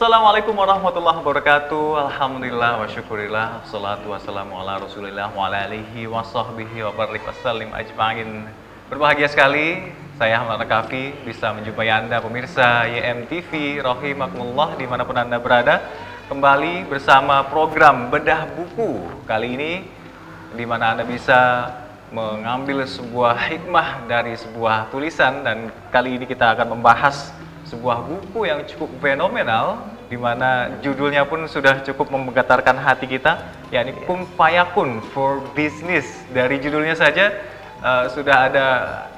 Assalamualaikum warahmatullahi wabarakatuh. Alhamdulillah wa syukurillah. Salatu wassalamu ala rasulillah wa ala alihi wa sahbihi wa barik wassalim ajma'in. Berbahagia sekali saya Ahmad Kafi bisa menjumpai Anda pemirsa YMTV rahimakumullah dimanapun Anda berada. Kembali bersama program Bedah Buku. Kali ini di mana Anda bisa mengambil sebuah hikmah dari sebuah tulisan, dan kali ini kita akan membahas sebuah buku yang cukup fenomenal, di mana judulnya pun sudah cukup menggetarkan hati kita, yakni Kun Fayakun for Business. Dari judulnya saja sudah ada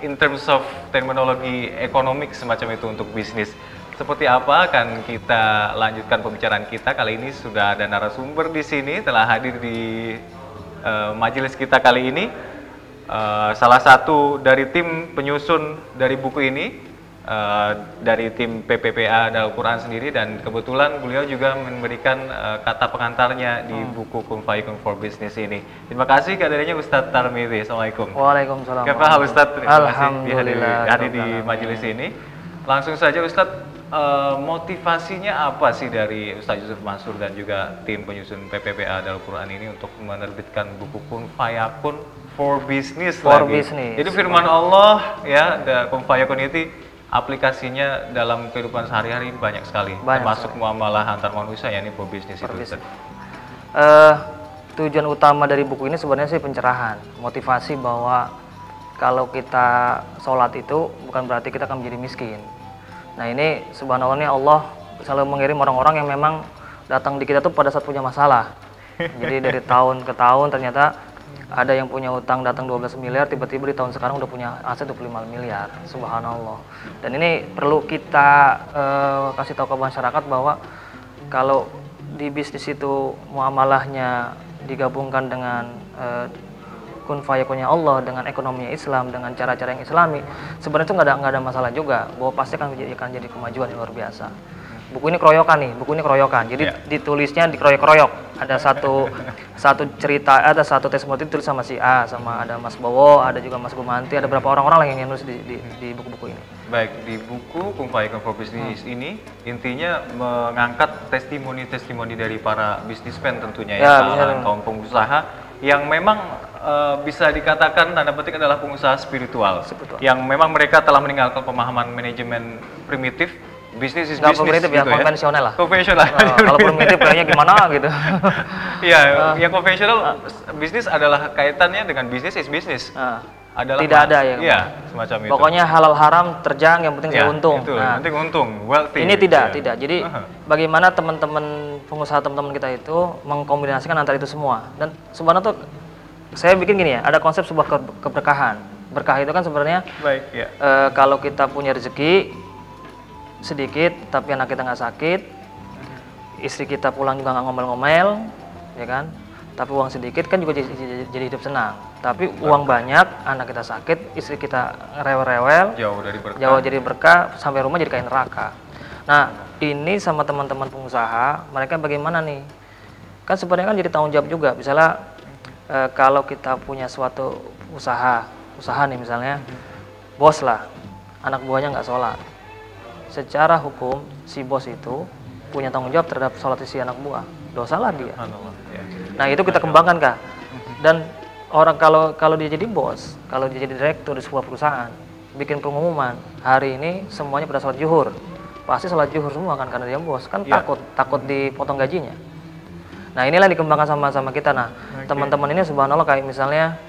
in terms of terminologi ekonomik semacam itu untuk bisnis. Seperti apa akan kita lanjutkan pembicaraan kita. Kali ini sudah ada narasumber di sini, telah hadir di majelis kita kali ini. Salah satu dari tim penyusun dari buku ini, dari tim PPPA Al-Quran sendiri, dan kebetulan beliau juga memberikan kata pengantarnya di buku Kun Fayakun for Business ini. Terima kasih kehadirannya Ustadz Tarmizi. Assalamualaikum. Waalaikumsalam. Kepala Ustadz, terima kasih Alhamdulillah hadir di majelis ini. Langsung saja Ustadz, motivasinya apa sih dari Ustadz Yusuf Mansur dan juga tim penyusun PPPA Al-Quran ini untuk menerbitkan buku Kun Fayakun for Business For lagi? business. Jadi firman Allah ya, Kun Fayakun itu aplikasinya dalam kehidupan sehari-hari banyak sekali, termasuk muamalah antar manusia, yakni for business itu. Tujuan utama dari buku ini sebenarnya sih pencerahan, motivasi bahwa kalau kita sholat itu bukan berarti kita akan menjadi miskin. Nah ini subhanallah, Allah selalu mengirim orang-orang yang memang datang di kita tuh pada saat punya masalah. Jadi dari tahun ke tahun ternyata ada yang punya utang datang 12 miliar, tiba-tiba di tahun sekarang udah punya aset 25 miliar, subhanallah. Dan ini perlu kita kasih tahu ke masyarakat bahwa kalau di bisnis itu muamalahnya digabungkan dengan kun fayakunnya Allah, dengan ekonominya Islam, dengan cara-cara yang Islami, sebenarnya itu nggak ada masalah juga, bahwa pasti akan jadi kemajuan yang luar biasa. Buku ini keroyokan nih, buku ini keroyokan. Jadi ditulisnya dikeroyok-keroyok. Ada satu cerita, ada satu testimoni ditulis sama si A, sama ada Mas Bowo, ada juga Mas Gumanti, ada beberapa orang-orang yang nulis di buku-buku ini. Baik, di buku Kun Fayakun for Business ini intinya mengangkat testimoni-testimoni dari para bisnismen tentunya ya, kaum pengusaha yang memang bisa dikatakan tanda petik adalah pengusaha spiritual. Yang memang mereka telah meninggalkan pemahaman manajemen primitif. Bisnis is bisnis gitu ya, konvensional lah. Konvensional. Kalau primitif kayaknya gimana gitu. Iya, yang konvensional bisnis adalah kaitannya dengan bisnis is bisnis. Adalah tidak ada ya. Iya, semacam itu. Pokoknya halal haram terjang, yang penting saya untung. Itu, yang penting untung, wealthy. Ini tidak. Jadi bagaimana teman-teman pengusaha, teman-teman kita itu mengkombinasikan antara itu semua. Dan sebenarnya tuh saya bikin gini ya, ada konsep sebuah keberkahan. Berkah itu kan sebenarnya kalau kita punya rezeki sedikit tapi anak kita nggak sakit, istri kita pulang juga nggak ngomel-ngomel, ya kan, tapi uang sedikit kan juga jadi hidup senang. Tapi uang banyak, anak kita sakit, istri kita rewel-rewel, jauh jadi berkah, sampai rumah jadi kayak neraka. Nah ini sama teman-teman pengusaha, mereka bagaimana nih, kan sebenarnya kan jadi tanggung jawab juga. Misalnya kalau kita punya suatu usaha nih misalnya, bos lah, anak buahnya nggak sholat. Secara hukum si bos itu punya tanggung jawab terhadap sholat si anak buah, dosalah dia. Nah itu kita kembangkan Kak. Dan orang kalau dia jadi bos, kalau dia jadi direktur di sebuah perusahaan, bikin pengumuman hari ini semuanya pada sholat zuhur, pasti sholat zuhur semua kan, karena dia bos kan, takut dipotong gajinya. Nah inilah yang dikembangkan sama kita. Nah teman-teman ini subhanallah, kayak misalnya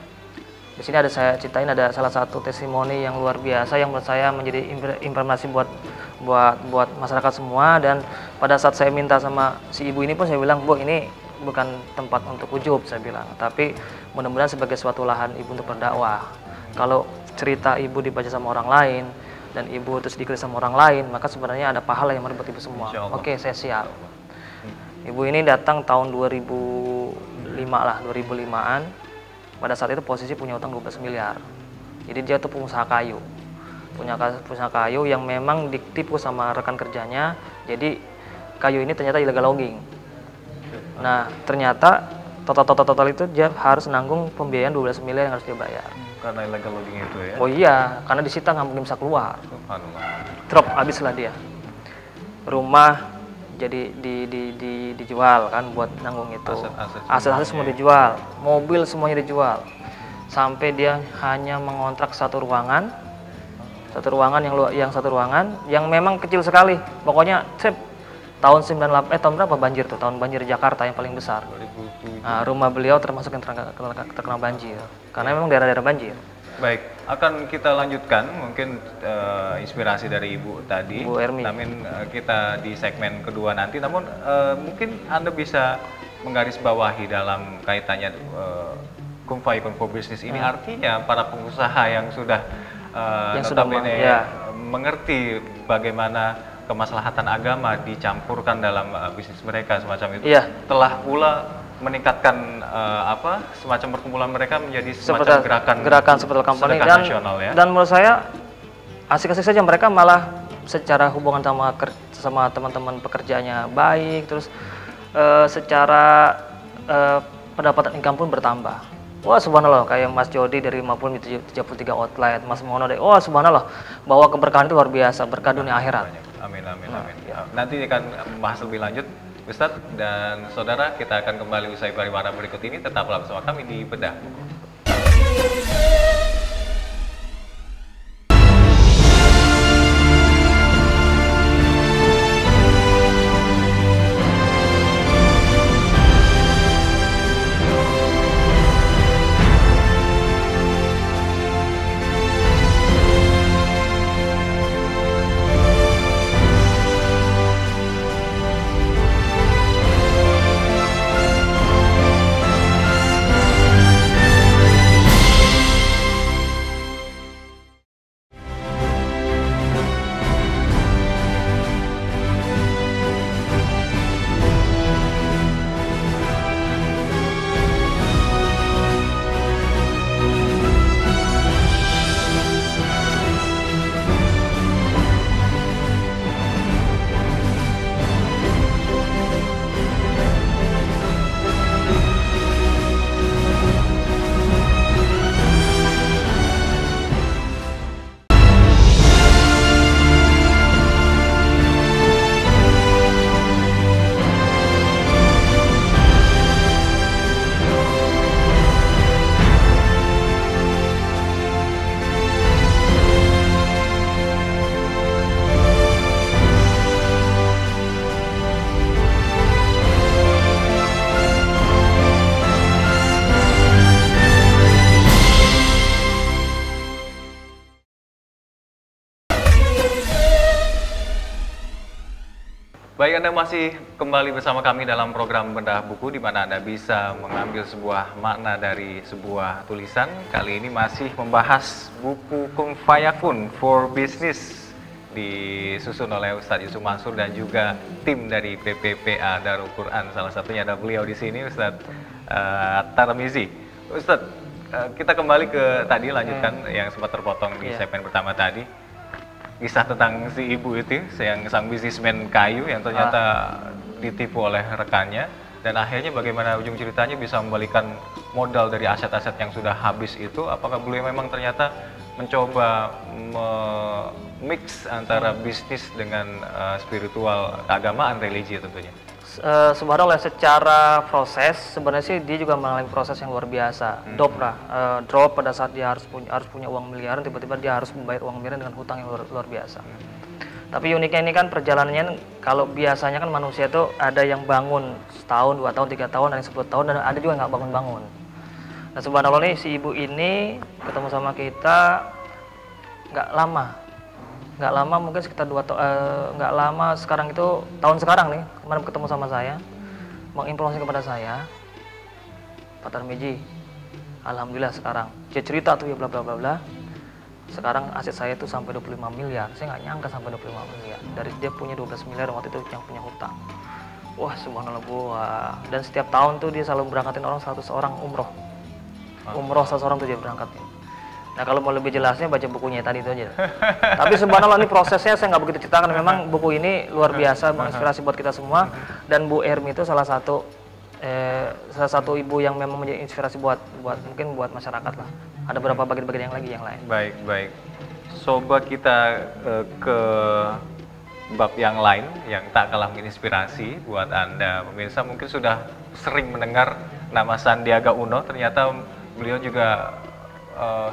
di sini ada saya ceritain, ada salah satu testimoni yang luar biasa yang menurut saya menjadi informasi buat masyarakat semua. Dan pada saat saya minta sama si ibu ini pun saya bilang, Bu, ini bukan tempat untuk ujub, saya bilang, tapi mudah-mudahan sebagai suatu lahan ibu untuk berdakwah. Kalau cerita ibu dibaca sama orang lain dan ibu terus dikritik sama orang lain, maka sebenarnya ada pahala yang merebut ibu semua. Oke, saya siap. Ibu ini datang tahun 2005-an. Pada saat itu posisi punya utang 12 miliar. Jadi dia tuh pengusaha kayu. Punya kayu yang memang ditipu sama rekan kerjanya. Jadi kayu ini ternyata illegal logging. Nah, ternyata total itu dia harus nanggung pembiayaan 12 miliar yang harus dia bayar. Karena illegal logging itu ya? Oh iya, karena disita nggak mungkin bisa keluar. Drop, habislah dia. Rumah jadi dijual kan buat nanggung itu. Aset-aset semua semuanya. dijual, mobil semuanya dijual. Sampai dia hanya mengontrak satu ruangan yang memang kecil sekali. Pokoknya tahun 98 tahun berapa banjir tuh? Tahun banjir Jakarta yang paling besar. 2007. Nah, rumah beliau termasuk yang terkena banjir. Karena memang daerah-daerah banjir. Baik, akan kita lanjutkan mungkin inspirasi dari Ibu tadi. Bu Ermi. Namun kita di segmen kedua nanti. Namun mungkin Anda bisa menggarisbawahi dalam kaitannya Kung Fu Business ini artinya para pengusaha yang sudah notabene mengerti bagaimana kemaslahatan agama dicampurkan dalam bisnis mereka semacam itu, telah pula meningkatkan semacam perkumpulan mereka menjadi semacam gerakan seperti company nasional ya. Dan menurut saya asik-asik saja, mereka malah secara hubungan sama teman-teman pekerjaannya baik, terus secara pendapatan income pun bertambah. Wah subhanallah, kayak Mas Jody dari 33 outlet, Mas Mono dari, wah subhanallah, bahwa keberkahan itu luar biasa, berkah dunia akhirat. Amin. Nanti akan membahas lebih lanjut Ustadz dan saudara, kita akan kembali usai pariwara berikut ini. Tetaplah bersama kami di Bedah. Baik, Anda masih kembali bersama kami dalam program Bedah Buku, di mana Anda bisa mengambil sebuah makna dari sebuah tulisan. Kali ini masih membahas buku Kun Fayakun for Business, disusun oleh Ustadz Yusuf Mansur dan juga tim dari PPPA Darul Quran. Salah satunya ada beliau di sini, Ustadz Tarmizi. Ustadz, kita kembali ke tadi, lanjutkan yang sempat terpotong di segmen pertama tadi. Kisah tentang si ibu itu, yang sang bisnismen kayu yang ternyata ditipu oleh rekannya, dan akhirnya bagaimana ujung ceritanya bisa membalikan modal dari aset-aset yang sudah habis itu. Apakah beliau memang ternyata mencoba mix antara bisnis dengan spiritual, keagamaan, religi tentunya? Subhanallah, secara proses sebenarnya sih dia juga mengalami proses yang luar biasa. Drop pada saat dia harus punya uang miliaran, tiba-tiba dia harus membayar uang miliaran dengan hutang yang luar biasa. Tapi uniknya ini kan perjalanannya, kalau biasanya kan manusia itu ada yang bangun setahun, 2 tahun, 3 tahun, ada yang 10 tahun, dan ada juga nggak bangun-bangun. Nah subhanallah nih, si ibu ini ketemu sama kita nggak lama, mungkin sekitar 2 tahun, nggak lama, tahun sekarang nih, kemarin ketemu sama saya, menginformasi kepada saya, Pak Tarmizi, alhamdulillah sekarang, dia cerita tuh ya bla bla bla bla, sekarang aset saya itu sampai 25 miliar, saya nggak nyangka sampai 25 miliar, dari dia punya 12 miliar waktu itu yang punya hutang. Wah subhanallah dan setiap tahun tuh dia selalu berangkatin orang 100 orang umroh, 100 orang tuh dia berangkatin. Nah kalau mau lebih jelasnya baca bukunya tadi itu aja. Tapi subhanallah ini prosesnya saya nggak begitu ceritakan. Memang buku ini luar biasa, menginspirasi buat kita semua. Dan Bu Ermi itu salah satu ibu yang memang menjadi inspirasi buat masyarakat lah. Ada beberapa bagian-bagian yang lain. Baik. Coba kita ke bab yang lain yang tak kalah menginspirasi buat Anda pemirsa. Mungkin sudah sering mendengar nama Sandiaga Uno, ternyata beliau juga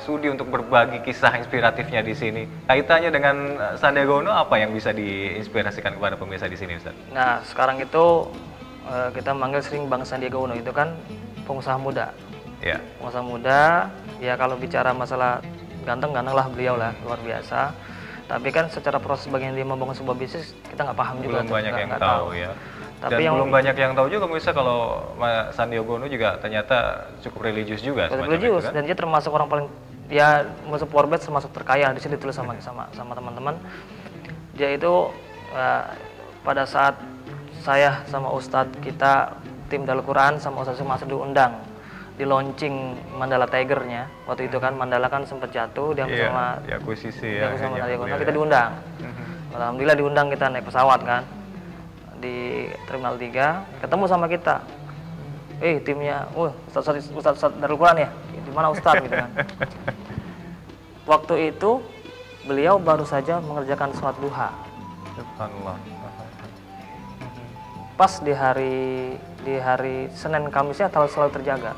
sudi untuk berbagi kisah inspiratifnya di sini. Kaitannya dengan Sandiaga Uno apa yang bisa diinspirasikan kepada pemirsa di sini, Ustaz? Nah, sekarang itu kita manggil sering Bang Sandiaga Uno, itu kan pengusaha muda. Ya. Pengusaha muda, ya kalau bicara masalah ganteng-ganteng lah beliau lah, luar biasa. Tapi kan secara proses bagaimana dia membangun sebuah bisnis kita nggak paham juga. Belum banyak yang tahu ya. Tapi Dan yang belum banyak yang tahu juga pemirsa kalau Sandiaga Uno juga ternyata cukup religius juga. Religius, kan? dan dia termasuk orang paling, ya masuk Forbes termasuk terkaya, di sini ditulis sama teman-teman. Dia itu pada saat saya sama Ustadz kita tim Darul Quran sama Ustadz masuk diundang di launching Mandala Tiger-nya. Waktu itu kan Mandala kan sempat jatuh, dia sama akuisisi kita diundang. Alhamdulillah diundang, kita naik pesawat kan di Terminal 3, ketemu sama kita. Timnya, Ustadz Darul Quran ya? Di mana Ustadz gitu kan. Waktu itu beliau baru saja mengerjakan sholat duha. Subhanallah. Pas di hari Senin Kamisnya selalu terjaga.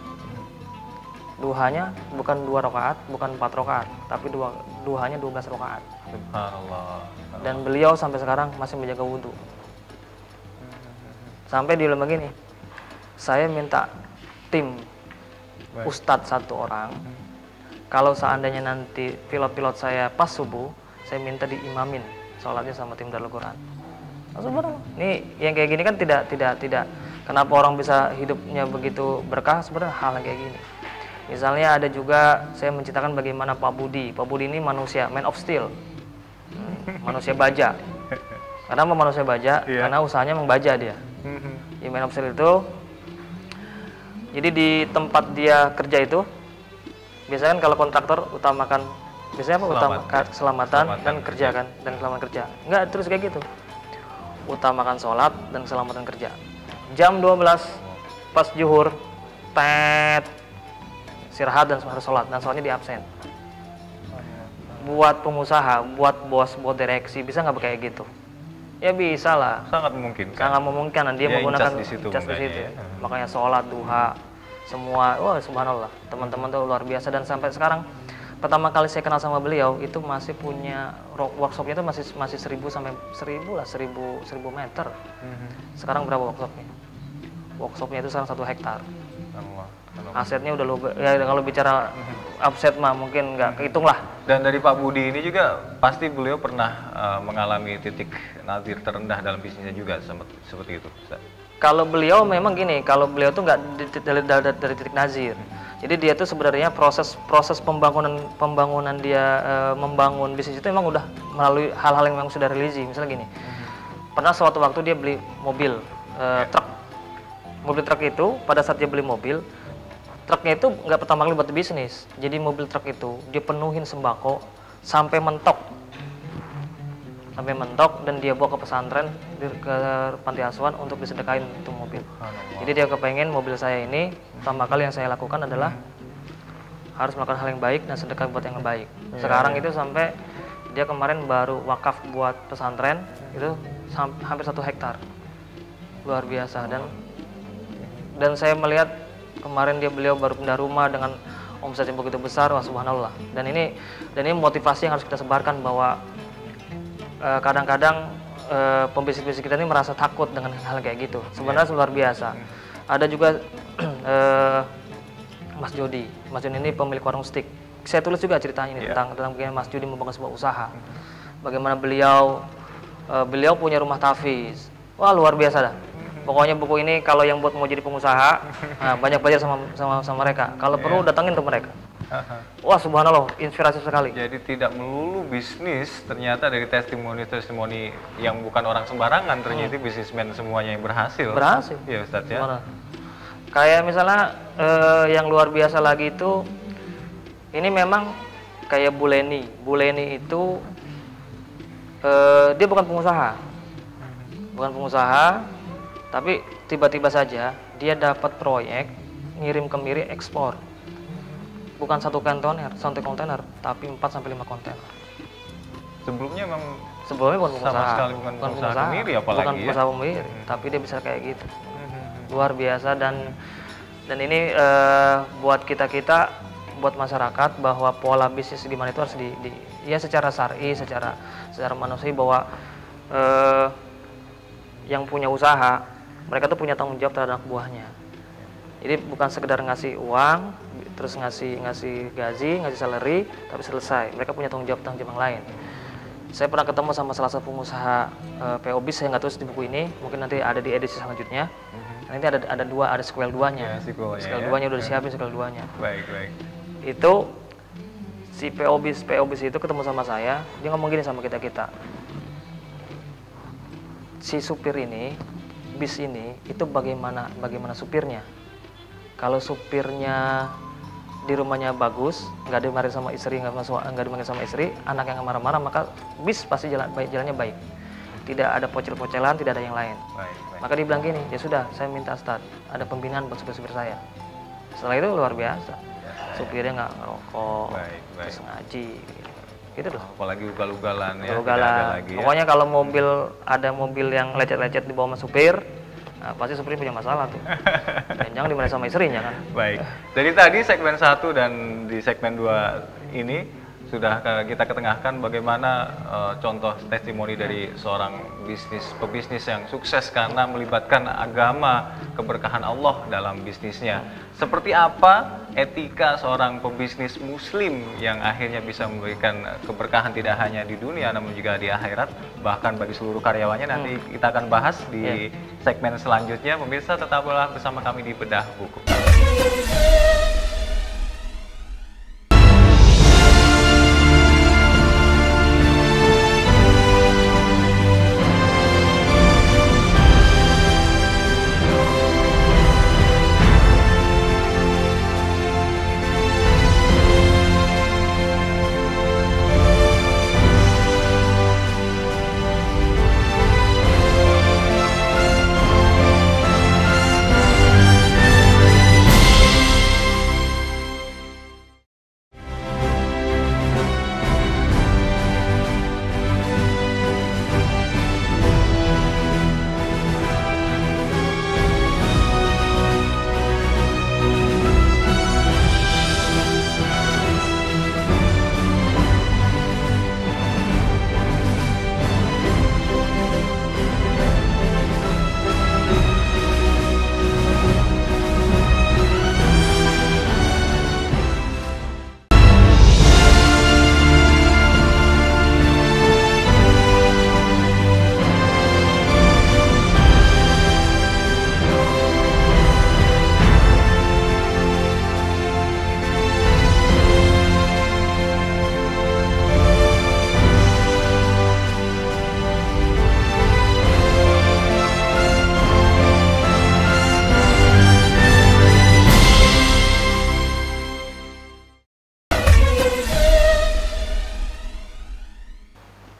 Duhanya bukan 2 rakaat, bukan 4 rakaat, tapi duhanya 12 rakaat. Subhanallah. Dan beliau sampai sekarang masih menjaga wudhu. Sampai di lembaga ini, saya minta tim ustadz 1 orang. Kalau seandainya nanti pilot-pilot saya pas subuh, saya minta diimamin sholatnya sama tim Darul Quran. Sebenarnya, ini yang kayak gini kan tidak. Kenapa orang bisa hidupnya begitu berkah? Sebenarnya hal yang kayak gini. Misalnya ada juga saya menceritakan bagaimana Pak Budi. Pak Budi ini manusia, man of steel, manusia baja. Kenapa manusia baja? Karena usahanya membaja dia. Di man of steel itu, jadi di tempat dia kerja itu, biasanya kan kalau kontraktor utamakan, biasanya apa? Utamakan keselamatan dan kerja kan, dan keselamatan kerja. Enggak terus kayak gitu. Utamakan sholat dan keselamatan kerja. Jam 12 pas zuhur, istirahat dan sholat, dan sholatnya di absen. Buat pengusaha, buat bos, buat direksi, bisa nggak kayak gitu? Ya bisa lah. Sangat memungkinkan. Sangat memungkinkan, dia menggunakan di situ. Makanya sholat, duha, semua, wah subhanallah. Teman-teman tuh luar biasa, dan sampai sekarang pertama kali saya kenal sama beliau itu masih punya workshopnya itu masih 1000 sampai 1000 meter. Sekarang berapa workshopnya? Workshopnya itu sekarang 1 hektar. Asetnya udah ya kalau bicara aset mah mungkin nggak kehitung lah. Dan dari Pak Budi ini juga pasti beliau pernah mengalami titik nadir terendah dalam bisnisnya juga seperti itu. Kalau beliau memang gini, kalau beliau tuh nggak dari titik nazir. Jadi dia tuh sebenarnya proses pembangunan dia membangun bisnis itu memang udah melalui hal-hal yang memang sudah religi. Misalnya gini, pernah suatu waktu dia beli mobil truk. Mobil truk itu pada saat dia beli mobil, truknya itu nggak pertama kali buat bisnis. Jadi mobil truk itu dia penuhin sembako sampai mentok, dan dia bawa ke pesantren, ke panti asuhan untuk disedekahin itu mobil. Jadi dia kepengen mobil saya ini, pertama kali yang saya lakukan adalah harus melakukan hal yang baik dan sedekah buat yang baik. Sekarang itu sampai dia kemarin baru wakaf buat pesantren itu hampir 1 hektar, luar biasa. Dan saya melihat kemarin beliau baru pindah rumah dengan omset yang begitu besar, wah subhanallah. Dan ini motivasi yang harus kita sebarkan, bahwa kadang-kadang pembisnis kita ini merasa takut dengan hal kayak gitu. Sebenarnya luar biasa. Ada juga Mas Jody ini pemilik warung steak. Saya tulis juga ceritanya ini tentang bagaimana Mas Jody membangun sebuah usaha. Bagaimana beliau punya rumah tahfiz. Wah luar biasa dah. Pokoknya buku ini kalau yang buat mau jadi pengusaha, banyak belajar sama mereka. Kalau perlu datangin ke mereka. Wah subhanallah, inspirasi sekali. Jadi tidak melulu bisnis, ternyata dari testimoni yang bukan orang sembarangan, ternyata bisnismen semuanya yang berhasil. Iya Ustadz ya. Kayak misalnya yang luar biasa lagi itu, ini memang kayak Bu Leni. Bu Leni itu dia bukan pengusaha, tapi tiba-tiba saja dia dapat proyek ngirim ke Miri ekspor. Bukan 1 kontainer, tapi 4 sampai 5 kontainer. Sebelumnya Sebelumnya bukan pengusaha. Sama sekali bukan pengusaha sendiri apalagi bukan ya. pengusaha sendiri, tapi dia bisa kayak gitu. Luar biasa. Dan ini buat kita buat masyarakat bahwa pola bisnis di mana itu harus ya secara syar'i, secara manusiawi bahwa yang punya usaha mereka tuh punya tanggung jawab terhadap anak buahnya. Jadi bukan sekedar ngasih uang, terus ngasih gaji, ngasih salary, tapi selesai. Mereka punya tanggung jawab yang lain. Saya pernah ketemu sama salah satu pengusaha PO Bis, saya nggak tulis di buku ini, mungkin nanti ada di edisi selanjutnya. Nanti ada sequel 2-nya. Sequel 2-nya udah disiapin, sequel 2-nya. Baik. Itu si PO Bis itu ketemu sama saya, dia ngomong gini sama kita. Si supir ini, bis ini itu bagaimana supirnya? Kalau supirnya di rumahnya bagus, nggak dimarahin sama istri, nggak dimarahin sama istri, anak yang marah-marah, maka bis pasti jalannya baik. Tidak ada pocel-pocelan, tidak ada yang lain. Baik. Maka dia bilang gini, ya sudah, saya minta start, ada pembinaan buat supir-supir saya. Setelah itu luar biasa, supirnya nggak ngerokok, terus ngaji, gitu loh. Apalagi ugal-ugalan ya. Ugal-ugalan. Pokoknya kalau ada mobil yang lecet-lecet di bawah supir, nah, pasti supir punya masalah tuh. Jangan dimarahin sama istrinya kan. Baik. Jadi tadi segmen 1 dan di segmen 2 ini sudah kita ketengahkan bagaimana contoh testimoni dari seorang pebisnis yang sukses karena melibatkan agama, keberkahan Allah dalam bisnisnya. Seperti apa etika seorang pebisnis muslim yang akhirnya bisa memberikan keberkahan tidak hanya di dunia namun juga di akhirat, bahkan bagi seluruh karyawannya. Nanti kita akan bahas di segmen selanjutnya. Pemirsa, tetaplah bersama kami di Bedah Buku.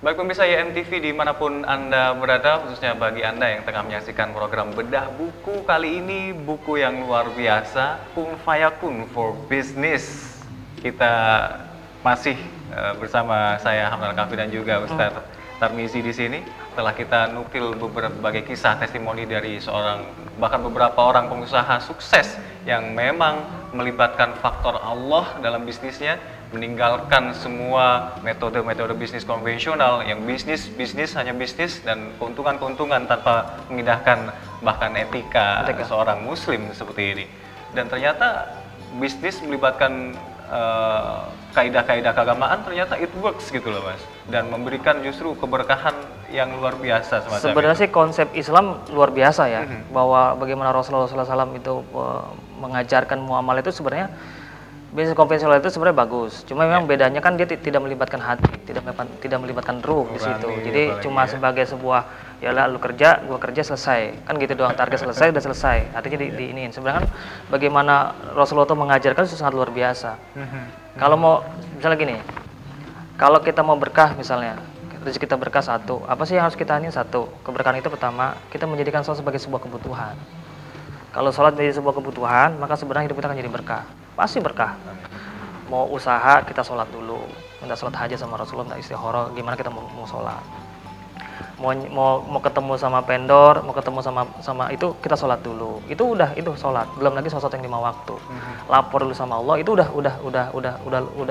Baik pemirsa YMTV dimanapun Anda berada, khususnya bagi Anda yang tengah menyaksikan program Bedah Buku, kali ini buku yang luar biasa, Kun Fayakun for Business. Kita masih bersama saya Hamdan Kafi dan juga Ustadz Tarmizi di sini. Setelah kita nukil berbagai kisah testimoni dari bahkan beberapa orang pengusaha sukses yang memang melibatkan faktor Allah dalam bisnisnya, meninggalkan semua metode-metode bisnis konvensional yang bisnis hanya bisnis dan keuntungan tanpa mengindahkan bahkan etika seorang muslim seperti ini. Dan ternyata bisnis melibatkan kaidah-kaidah keagamaan, ternyata it works gitu loh Mas, dan memberikan justru keberkahan yang luar biasa semacam sebenarnya itu. Sih konsep Islam luar biasa ya, bahwa bagaimana Rasulullah SAW itu mengajarkan muamalah itu sebenarnya bisnis konvensional itu sebenarnya bagus, cuma memang bedanya kan dia tidak melibatkan hati, tidak melibatkan ruh di situ. Jadi cuma sebagai sebuah, ya lah lu kerja, gua kerja, selesai, kan gitu doang, target selesai, udah selesai. Artinya diiniin. Sebenarnya kan bagaimana Rasulullah itu mengajarkan itu sangat luar biasa. Kalau mau misalnya gini, kalau kita mau berkah misalnya, rezeki kita berkah satu, apa sih yang harus kita ini? Satu, keberkahan itu pertama, kita menjadikan sholat sebagai sebuah kebutuhan. Kalau sholat menjadi sebuah kebutuhan, maka sebenarnya hidup kita akan jadi berkah. Pasti berkah. Mau usaha, kita sholat dulu. Minta sholat hajat sama Rasulullah, minta istikharah, gimana kita mau sholat. mau ketemu sama vendor, mau ketemu sama itu kita sholat dulu. Itu udah itu sholat. Belum lagi sholat yang 5 waktu. Lapor dulu sama Allah. Itu udah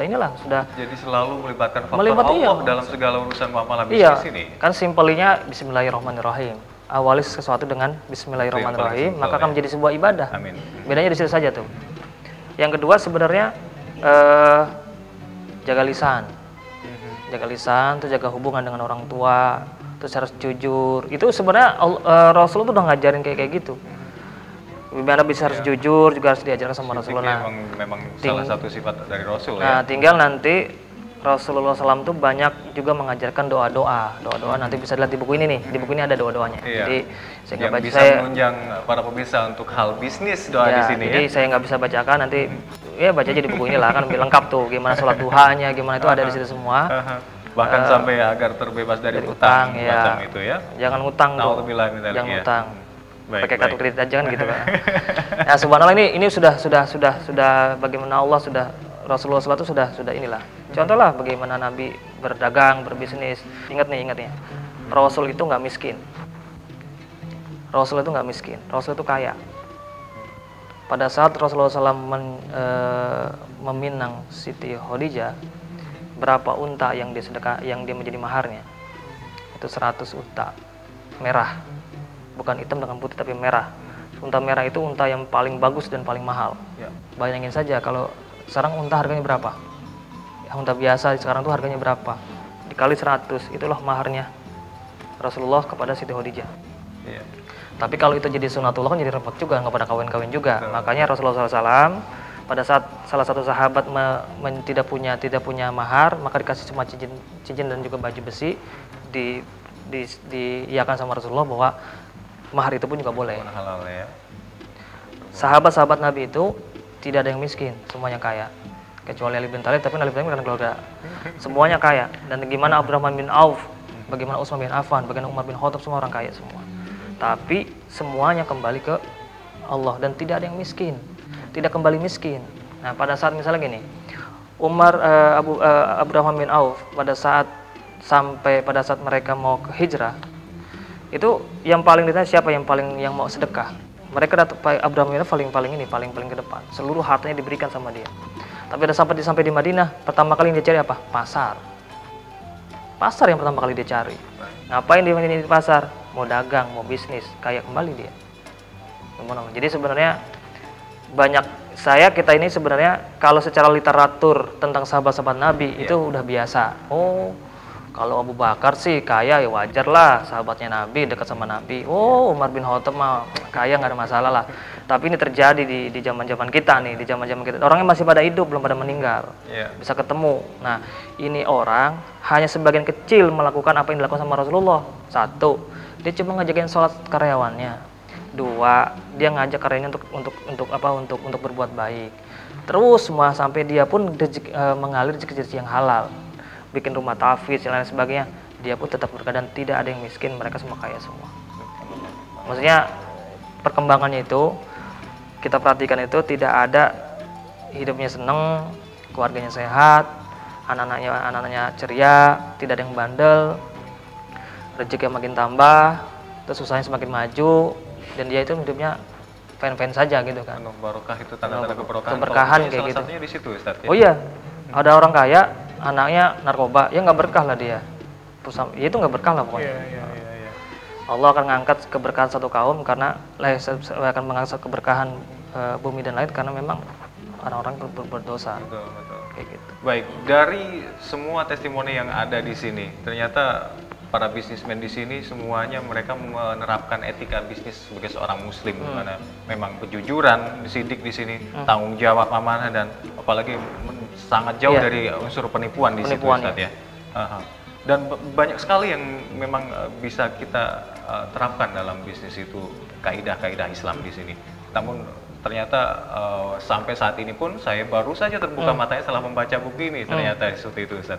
inilah sudah. Jadi selalu melibatkan faktor Allah dalam segala urusan muamalah bisnis ini. Kan simpelnya Bismillahirrahmanirrahim. Awali sesuatu dengan Bismillahirrahmanirrahim, maka akan menjadi sebuah ibadah. Amin. Bedanya di situ saja tuh. Yang kedua sebenarnya jaga lisan. Jaga lisan, tuh jaga hubungan dengan orang tua, terus harus jujur. Itu sebenarnya Rasul tuh udah ngajarin kayak gitu. Gimana bisa harus jujur juga harus diajarkan sama Rasulullah. Memang salah satu sifat dari Rasul ya. Nah, tinggal nanti Rasulullah SAW tuh banyak juga mengajarkan doa-doa nanti bisa dilihat di buku ini nih. Di buku ini ada doa-doanya. Jadi saya nggak baca. Bisa menunjang para pemirsa untuk hal bisnis doa di sini. Jadi saya nggak bisa bacakan nanti. Ya baca aja di buku ini lah kan lebih lengkap tuh. Gimana sholat duhanya, gimana itu ada di situ semua. Bahkan sampai agar terbebas dari utang macam itu ya. Jangan utang dong. Jangan utang. Pakai kartu kredit aja kan gitu kan. Nah subhanallah ini sudah bagaimana Allah sudah Rasulullah SAW sudah inilah. Contoh lah bagaimana Nabi berdagang, berbisnis. Ingat nih. Rasul itu nggak miskin. Rasul itu nggak miskin. Rasul itu kaya. Pada saat Rasulullah SAW meminang Siti Khadijah, berapa unta yang dia menjadi maharnya? Itu 100 unta merah. Bukan hitam dengan putih tapi merah. Unta merah itu unta yang paling bagus dan paling mahal. Ya. Bayangin saja kalau sekarang unta harganya berapa? Ya, unta biasa sekarang tuh harganya berapa? Dikali 100, itulah maharnya Rasulullah kepada Siti Khadijah. Ya. Tapi kalau itu jadi sunatullah kan jadi repot juga, nggak pada kawin-kawin juga. Betul. Makanya Rasulullah SAW pada saat salah satu sahabat tidak punya mahar, maka dikasih cuma cincin dan juga baju besi, diiyakan sama Rasulullah bahwa mahar itu pun juga boleh. Halal ya. Sahabat-sahabat Nabi itu tidak ada yang miskin, semuanya kaya. Kecuali Ali bin Thalib, tapi Ali bin Thalib kan keluarga. Semuanya kaya. Dan gimana Abdurrahman bin Auf, bagaimana Utsman bin Affan, bagaimana Umar bin Khattab, semua orang kaya semua. Tapi semuanya kembali ke Allah dan tidak ada yang miskin. Tidak kembali miskin. Nah, pada saat misalnya gini, Abdurrahman bin Auf pada saat mereka mau ke hijrah, itu yang paling ditanya siapa yang mau sedekah. Mereka datang Abdurrahman bin Auf paling ke depan. Seluruh hartanya diberikan sama dia. Tapi ada sampai di Madinah, pertama kali yang dia cari apa? Pasar. Pasar yang pertama kali dia cari. Ngapain dia di pasar? Mau dagang, mau bisnis, kaya kembali dia. Jadi sebenarnya kita ini sebenarnya kalau secara literatur tentang sahabat-sahabat Nabi itu udah biasa. Oh, kalau Abu Bakar sih kaya ya wajar lah, sahabatnya Nabi, dekat sama Nabi. Oh, Umar bin Khattab mah kaya nggak ada masalah lah. Tapi ini terjadi di zaman-zaman kita nih, di zaman-zaman kita. Orangnya masih pada hidup, belum pada meninggal. Bisa ketemu. Nah, ini orang hanya sebagian kecil melakukan apa yang dilakukan sama Rasulullah. 1, dia cuma ngajakin sholat karyawannya. 2, dia ngajak karyanya untuk berbuat baik. Terus semua sampai dia pun mengalir rezeki yang halal, bikin rumah tahfiz dan lain sebagainya. Dia pun tetap berkeadaan tidak ada yang miskin, mereka semua kaya semua. Maksudnya perkembangannya itu kita perhatikan itu tidak ada hidupnya seneng, keluarganya sehat, anak-anaknya ceria, tidak ada yang bandel, rezeki makin tambah, terus usahanya semakin maju, dan dia itu hidupnya fine-fine saja gitu kan. Barokah itu tanda-tanda keberkahan kayak salah gitu. Satunya di situ, Ustaz, ya? Oh iya, ada orang kaya, anaknya narkoba, ya nggak berkah lah dia. Ya itu nggak berkah lah pokoknya. Iya. Allah akan mengangkat keberkahan satu kaum karena akan mengangkat keberkahan bumi dan langit karena memang orang-orang berdosa. Betul. Kayak gitu. Baik, dari semua testimoni yang ada di sini, ternyata para bisnismen di sini semuanya mereka menerapkan etika bisnis sebagai seorang muslim, karena memang kejujuran disidik di sini, tanggung jawab, amanah, dan apalagi sangat jauh dari unsur penipuan di situ, Ustaz, ya. Dan banyak sekali yang memang bisa kita terapkan dalam bisnis itu, kaidah-kaidah Islam di sini. Namun ternyata sampai saat ini pun saya baru saja terbuka matanya setelah membaca buku ini, ternyata seperti itu, Ustaz.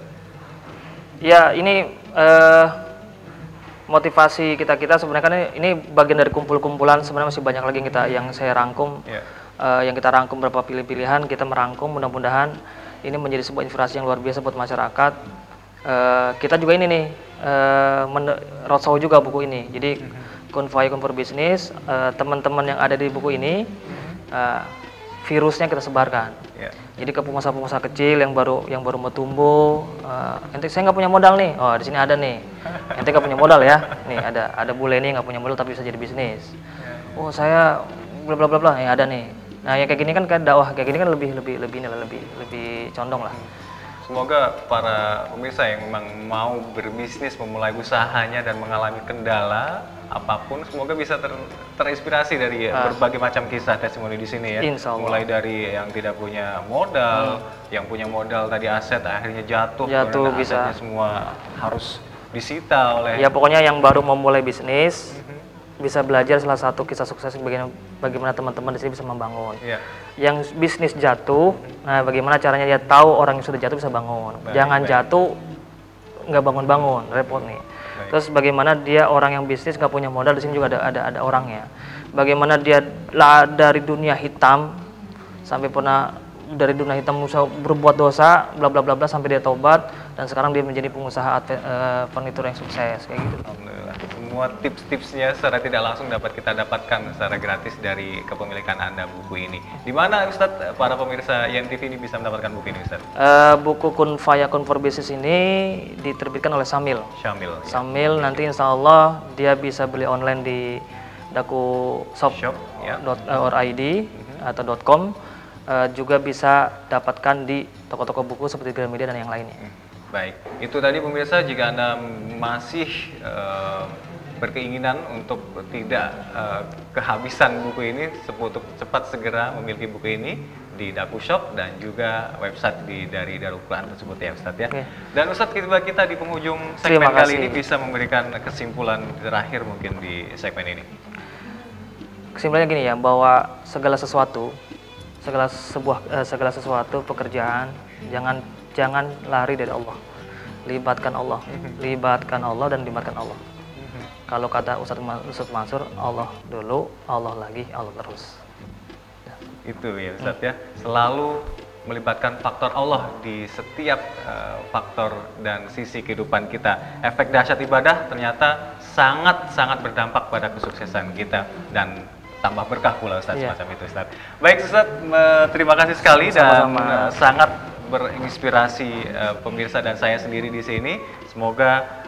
Ya, ini motivasi kita sebenarnya kan ini bagian dari kumpul-kumpulan. Sebenarnya masih banyak lagi yang saya rangkum, yang kita rangkum beberapa pilihan kita merangkum. Mudah-mudahan ini menjadi sebuah inspirasi yang luar biasa buat masyarakat. Kita juga ini nih roadshow juga buku ini. Jadi Kun Faya Kun for Business, teman-teman yang ada di buku ini virusnya kita sebarkan. Yeah. Jadi ke pengusaha-pengusaha kecil yang baru mau tumbuh, ente saya nggak punya modal nih, oh di sini ada nih. Ente nggak punya modal ya, nih ada bule nih nggak punya modal tapi bisa jadi bisnis. Oh saya bla bla bla bla, ya ada nih. Nah yang kayak gini kan kayak dakwah kayak gini kan lebih condong lah. Semoga para pemirsa yang memang mau berbisnis, memulai usahanya dan mengalami kendala apapun, semoga bisa terinspirasi dari berbagai macam kisah testimoni di sini ya. Mulai dari yang tidak punya modal, yang punya modal tadi aset akhirnya jatuh bisa. Asetnya semua harus disita oleh. Ya pokoknya yang baru memulai bisnis bisa belajar salah satu kisah sukses bagaimana teman-teman di sini bisa membangun. Yang bisnis jatuh, nah bagaimana caranya dia tahu orang yang sudah jatuh bisa bangun. Jangan jatuh nggak bangun-bangun, repot nih. Terus bagaimana dia orang yang bisnis nggak punya modal, di sini juga ada orangnya. Bagaimana dia dari dunia hitam sampai pernah dari dunia hitam berbuat dosa, bla bla bla bla sampai dia taubat dan sekarang dia menjadi pengusaha furnitur yang sukses kayak gitu. Alhamdulillah. Semua tips-tipsnya secara tidak langsung dapat kita dapatkan secara gratis dari kepemilikan Anda buku ini. Di mana Ustadz para pemirsa YNTV ini bisa mendapatkan buku ini Ustadz? Buku Kun Faya Kun for Business ini diterbitkan oleh Syamil. Syamil nanti insya Allah dia bisa beli online di dakushop.id atau .com. Juga bisa dapatkan di toko-toko buku seperti Gramedia dan yang lainnya. Baik, itu tadi pemirsa, jika Anda masih berkeinginan untuk tidak kehabisan buku ini, cepat segera memiliki buku ini di Dakushop dan juga website dari Darul Quran tersebut ya Ustadz ya. Dan Ustadz kita di penghujung segmen kali ini bisa memberikan kesimpulan terakhir mungkin di segmen ini. Kesimpulannya gini ya, bahwa segala sesuatu pekerjaan jangan lari dari Allah. Libatkan Allah dan libatkan Allah. Kalau kata Ustadz Mansur, Allah dulu, Allah lagi, Allah terus. Itu ya Ustadz ya, selalu melibatkan faktor Allah di setiap faktor dan sisi kehidupan kita. Efek dahsyat ibadah ternyata sangat berdampak pada kesuksesan kita dan tambah berkah pula Ustadz, semacam itu Ustadz. Baik Ustadz, terima kasih sekali dan sangat berinspirasi pemirsa dan saya sendiri di sini. Semoga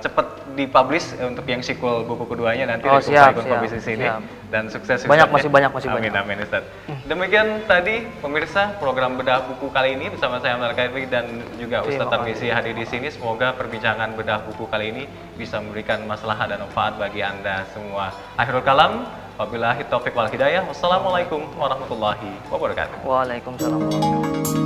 cepat dipublish untuk yang sequel buku keduanya nanti di Bisnis ini dan sukses. Masih banyak. Amin Ustadz. Demikian tadi pemirsa program bedah buku kali ini bersama saya Amdal Khairi dan juga Ustadz Tarmizi hadir di sini. Semoga perbincangan bedah buku kali ini bisa memberikan maslahat dan manfaat bagi Anda semua. Akhirul kalam. Wabillahi taufiq wal hidayah. Wassalamualaikum warahmatullahi wabarakatuh. Waalaikumsalam.